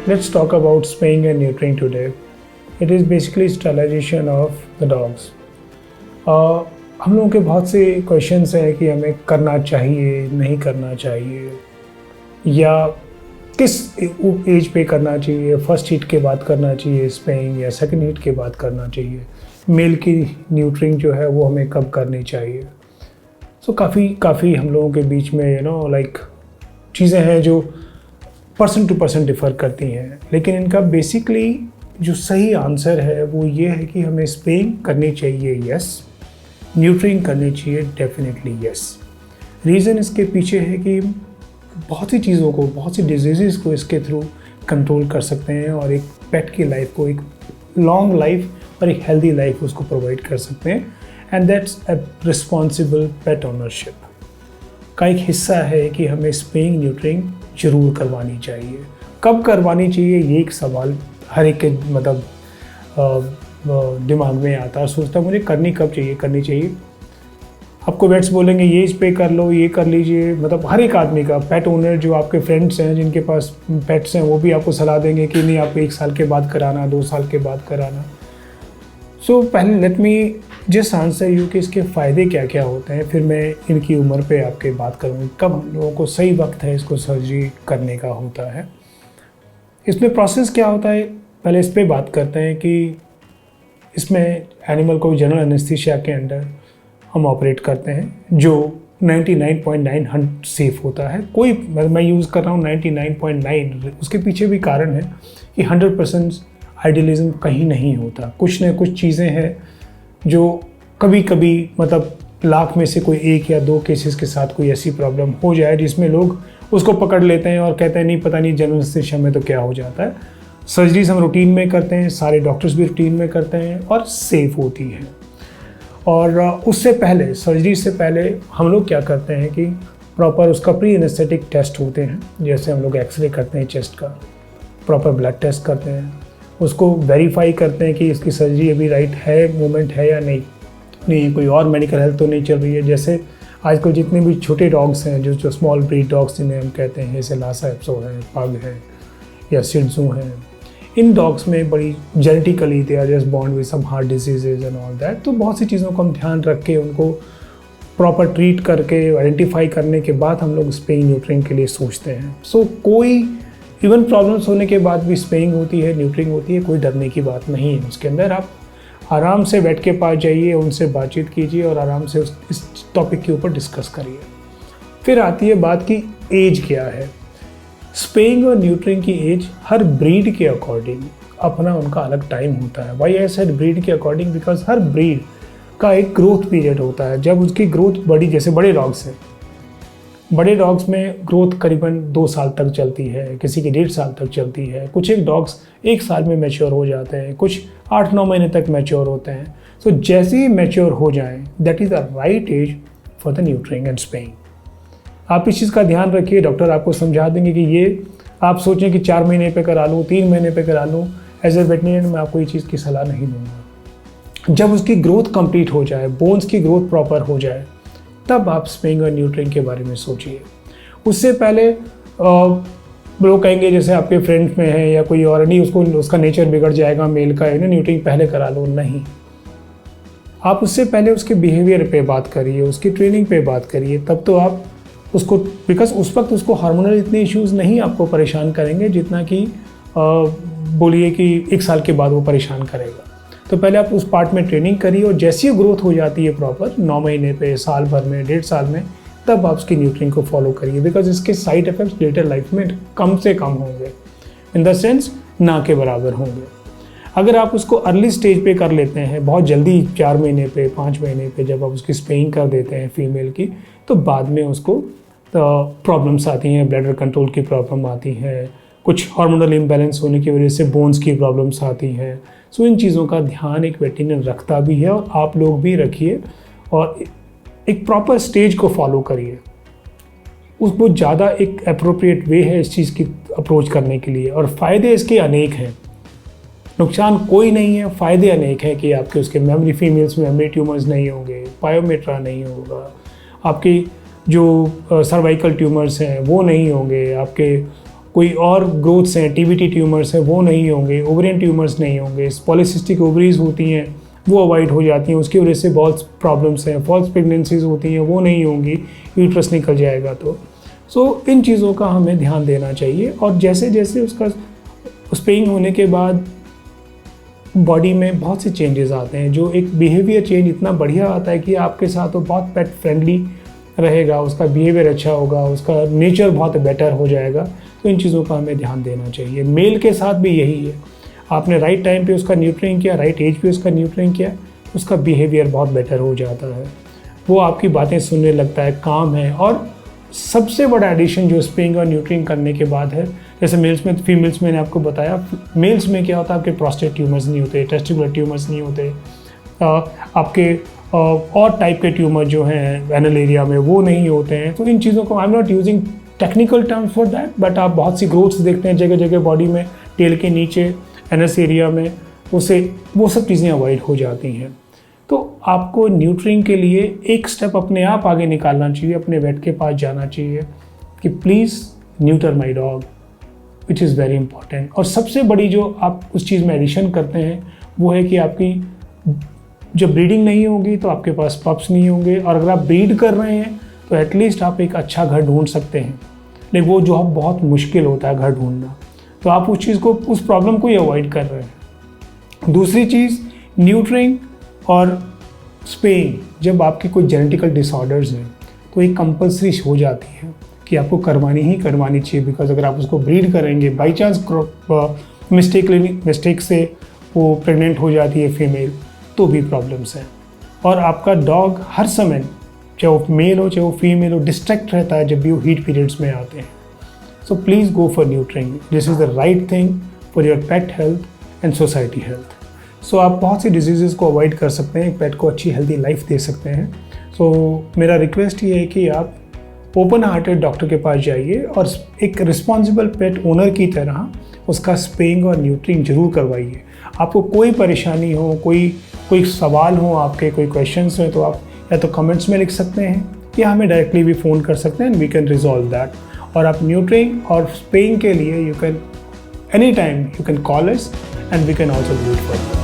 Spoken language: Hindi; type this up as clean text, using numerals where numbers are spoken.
Let's talk about spaying and neutering today. It is basically sterilization of the dogs. हम लोगों के बहुत से क्वेश्चंस हैं कि हमें करना चाहिए, नहीं करना चाहिए, या किस एज पे करना चाहिए, फर्स्ट हीट के बाद करना चाहिए स्पेइंग या सेकंड हीट के बाद करना चाहिए, मेल की न्यूट्रिंग जो है वो हमें कब करनी चाहिए। सो काफ़ी हम लोगों के बीच में लाइक चीज़ें हैं जो पर्सन टू पर्सन डिफ़र करती हैं, लेकिन इनका बेसिकली जो सही आंसर है वो ये है कि हमें स्पेइंग करनी चाहिए, यस। न्यूट्रिंग करनी चाहिए, डेफिनेटली यस। रीज़न इसके पीछे है कि बहुत सी चीज़ों को, बहुत सी डिजीज़ को इसके थ्रू कंट्रोल कर सकते हैं और एक पेट की लाइफ को, एक लॉन्ग लाइफ और एक हेल्दी लाइफ उसको प्रोवाइड कर सकते हैं। And that's a responsible pet ownership का एक हिस्सा है कि हमें स्पेइंग न्यूट्रिंग ज़रूर करवानी चाहिए। कब करवानी चाहिए ये एक सवाल हर एक के दिमाग में आता है, सोचता मुझे करनी कब चाहिए, करनी चाहिए। आपको वेट्स बोलेंगे ये स्प्रे कर लो, ये कर लीजिए, मतलब हर एक आदमी का, पेट ओनर जो आपके फ्रेंड्स हैं जिनके पास पेट्स हैं वो भी आपको सलाह देंगे कि नहीं आपको 1 साल के बाद कराना, 2 साल के बाद कराना। सो पहले let me just answer you कि इसके फ़ायदे क्या क्या होते हैं, फिर मैं इनकी उम्र पे आपके बात करूँगी कब हम लोगों को सही वक्त है इसको सर्जरी करने का होता है। इसमें प्रोसेस क्या होता है, पहले इस पर बात करते हैं कि इसमें एनिमल को जनरल एनेस्थीसिया के अंडर हम ऑपरेट करते हैं जो 99.9 सेफ़ होता है। कोई मैं यूज़ कर रहा हूँ 99.9, उसके पीछे भी कारण है कि 100% आइडियलिज्म कहीं नहीं होता। कुछ न कुछ चीज़ें हैं जो कभी कभी मतलब लाख में से कोई 1 या 2 केसेस के साथ कोई ऐसी प्रॉब्लम हो जाए जिसमें लोग उसको पकड़ लेते हैं और कहते हैं नहीं पता नहीं जनरल एनेस्थीसिया में तो क्या हो जाता है। सर्जरीज हम रूटीन में करते हैं, सारे डॉक्टर्स भी रूटीन में करते हैं और सेफ़ होती है। और उससे पहले, सर्जरी से पहले हम लोग क्या करते हैं कि प्रॉपर उसका प्री एनेस्थेटिक टेस्ट होते हैं। जैसे हम लोग एक्सरे करते हैं चेस्ट का, प्रॉपर ब्लड टेस्ट करते हैं, उसको वेरीफाई करते हैं कि इसकी सर्जरी अभी राइट है, मूवमेंट है या नहीं कोई और मेडिकल हेल्थ तो नहीं चल रही है। जैसे आजकल जितने भी छोटे डॉग्स हैं जो स्मॉल ब्रीड डॉग्स जिन्हें हम कहते हैं, जैसे लासा एप्सो है, पग है या शिट्ज़ू हैं, इन डॉग्स में बड़ी genetically they are just born with some heart diseases and all that. तो बहुत सी चीज़ों को हम ध्यान रख के उनको प्रॉपर ट्रीट करके आइडेंटिफाई करने के बाद हम लोग स्पेइंग न्यूट्रिंग के लिए सोचते हैं। सो कोई इवन प्रॉब्लम्स होने के बाद भी स्पेइंग होती है, न्यूट्रिंग होती है, कोई डरने की बात नहीं है उसके अंदर। आप आराम से वेट के पास जाइए, उनसे बातचीत कीजिए और आराम से इस टॉपिक के ऊपर डिस्कस करिए। फिर आती है बात की एज क्या है। स्पेइंग और न्यूट्रिंग की एज हर ब्रीड के अकॉर्डिंग अपना उनका अलग टाइम होता है। वाई आई सेड ब्रीड के अकॉर्डिंग, बिकॉज हर ब्रीड का एक ग्रोथ पीरियड होता है। जब उसकी ग्रोथ बड़ी, जैसे बड़े डॉग्स हैं, बड़े डॉग्स में ग्रोथ करीबन 2 साल तक चलती है, किसी की 1.5 साल तक चलती है, कुछ एक डॉग्स 1 साल में मैच्योर हो जाते हैं, कुछ 8-9 महीने तक मैच्योर होते हैं। सो जैसे ही मैच्योर हो जाएं, that is the right age for the neutering and spaying. आप इस चीज़ का ध्यान रखिए, डॉक्टर आपको समझा देंगे कि ये आप सोचें कि 4 महीने पे करा लूँ, 3 महीने पे करा लूँ। एज ए वेटरिनरियन मैं आपको ये चीज़ की सलाह नहीं दूंगा। जब उसकी ग्रोथ कंप्लीट हो जाए, बोन्स की ग्रोथ प्रॉपर हो जाए, तब आप स्पेइंग और न्यूट्रिंग के बारे में सोचिए। उससे पहले लोग कहेंगे जैसे आपके फ्रेंड्स में है या कोई और, नहीं उसका नेचर बिगड़ जाएगा मेल का, न्यूट्रिंग पहले करा लो। नहीं, आप उससे पहले उसके बिहेवियर पे बात करिए, उसकी ट्रेनिंग पे बात करिए, तब तो आप उसको, बिकॉज उस वक्त उसको हार्मोनल इतने इश्यूज़ नहीं आपको परेशान करेंगे जितना कि बोलिए कि 1 साल के बाद वो परेशान करेगा। तो पहले आप उस पार्ट में ट्रेनिंग करिए और जैसी ग्रोथ हो जाती है प्रॉपर 9 महीने पे, साल भर में, 1.5 साल में, तब आप उसकी न्यूट्रिंग को फॉलो करिए। बिकॉज इसके साइड इफ़ेक्ट्स लेटर लाइफ में कम से कम होंगे, इन द सेंस ना के बराबर होंगे। अगर आप उसको अर्ली स्टेज पे कर लेते हैं, बहुत जल्दी 4 महीने पे, 5 महीने पे जब आप उसकी स्पेइंग कर देते हैं फीमेल की, तो बाद में उसको प्रॉब्लम्स आती हैं, ब्लडर कंट्रोल की प्रॉब्लम आती है, कुछ हार्मोनल इम्बैलेंस होने की वजह से बोन्स की प्रॉब्लम्स आती हैं। सो इन चीज़ों का ध्यान एक वेटरिनरियन रखता भी है और आप लोग भी रखिए और एक प्रॉपर स्टेज को फॉलो करिए। उस बहुत ज़्यादा एक अप्रोप्रिएट वे है इस चीज़ की अप्रोच करने के लिए। और फ़ायदे इसके अनेक हैं, नुकसान कोई नहीं है, फ़ायदे अनेक हैं कि आपके उसके मेमोरी, फीमेल्स में मेमोरी ट्यूमर्स नहीं होंगे, पायोमेट्रा नहीं होगा, आपकी जो सर्वाइकल ट्यूमर्स हैं वो नहीं होंगे, आपके कोई और ग्रोथ्स हैं, टीवीटी ट्यूमर्स हैं वो नहीं होंगे, ओवरियन ट्यूमर्स नहीं होंगे, पॉलीसिस्टिक ओवरीज होती हैं वो अवॉइड हो जाती हैं, उसकी वजह से बहुत प्रॉब्लम्स हैं, फॉल्स प्रेगनेंसीज होती हैं वो नहीं होंगी, यूट्रस निकल जाएगा तो। सो इन चीज़ों का हमें ध्यान देना चाहिए। और जैसे जैसे उसका स्पेइंग होने के बाद बॉडी में बहुत से चेंजेस आते हैं, जो एक बिहेवियर चेंज इतना बढ़िया आता है कि आपके साथ वो बहुत पेट फ्रेंडली रहेगा, उसका बिहेवियर अच्छा होगा, उसका नेचर बहुत बेटर हो जाएगा। तो इन चीज़ों का हमें ध्यान देना चाहिए। मेल के साथ भी यही है, आपने राइट टाइम पे उसका न्यूट्रिंग किया, राइट एज पे उसका न्यूट्रिंग किया, उसका बिहेवियर बहुत बेटर हो जाता है, वो आपकी बातें सुनने लगता है, काम है। और सबसे बड़ा एडिशन जो स्पेइंग और न्यूट्रिंग करने के बाद है, जैसे मेल्स में, फीमेल्स में मैंने आपको बताया, मेल्स में क्या होता है, आपके प्रोस्टेट ट्यूमर्स नहीं होते, टेस्टिकुलर ट्यूमर्स नहीं होते, आपके और टाइप के ट्यूमर जो हैं एनल एरिया में वो नहीं होते हैं। तो इन चीज़ों को I am not using technical terms for that, but आप बहुत सी ग्रोथ्स देखते हैं जगह जगह बॉडी में, टेल के नीचे, एनएस एरिया में, उसे वो सब चीज़ें अवॉइड हो जाती हैं। तो आपको न्यूट्रिंग के लिए एक स्टेप अपने आप आगे निकालना चाहिए, अपने वेट के पास जाना चाहिए कि please neuter my dog, which is very important. और सबसे बड़ी जो आप उस चीज़ में एडिशन करते हैं वो है कि आपकी जब ब्रीडिंग नहीं होगी तो आपके पास पप्स नहीं होंगे, और अगर आप ब्रीड कर रहे हैं तो एटलीस्ट आप एक अच्छा घर ढूंढ सकते हैं, लेकिन वो जो बहुत मुश्किल होता है घर ढूंढना, तो आप उस चीज़ को, उस प्रॉब्लम को ही अवॉइड कर रहे हैं। दूसरी चीज़, न्यूट्रिंग और स्पेइंग जब आपकी कोई जेनेटिकल डिसऑर्डर्स हैं तो एक कंपल्सरी हो जाती है कि आपको करवानी ही करवानी चाहिए, बिकॉज अगर आप उसको ब्रीड करेंगे, बाई चांस मिस्टेक से वो प्रेग्नेंट हो जाती है फीमेल, तो भी प्रॉब्लम्स हैं। और आपका डॉग हर समय, चाहे वो मेल हो चाहे वो फीमेल हो, डिस्ट्रैक्ट रहता है जब भी वो हीट पीरियड्स में आते हैं। So please go for neutering, this is the right thing for your pet health and society health. So आप बहुत सी डिजीज़ को अवॉइड कर सकते हैं, एक पेट को अच्छी हेल्दी लाइफ दे सकते हैं। सो मेरा रिक्वेस्ट ये है कि आप ओपन हार्टेड डॉक्टर के पास जाइए और एक रिस्पॉन्सिबल पेट ओनर की तरह उसका स्पेइंग और न्यूट्रिंग जरूर करवाइए। आपको कोई परेशानी हो, कोई सवाल हो, आपके कोई क्वेश्चंस हैं, तो आप या तो कमेंट्स में लिख सकते हैं या हमें डायरेक्टली भी फ़ोन कर सकते हैं, and we can resolve that. और आप न्यूट्रिंग और स्पेइंग के लिए you can any time you can call us and we can also do it for you.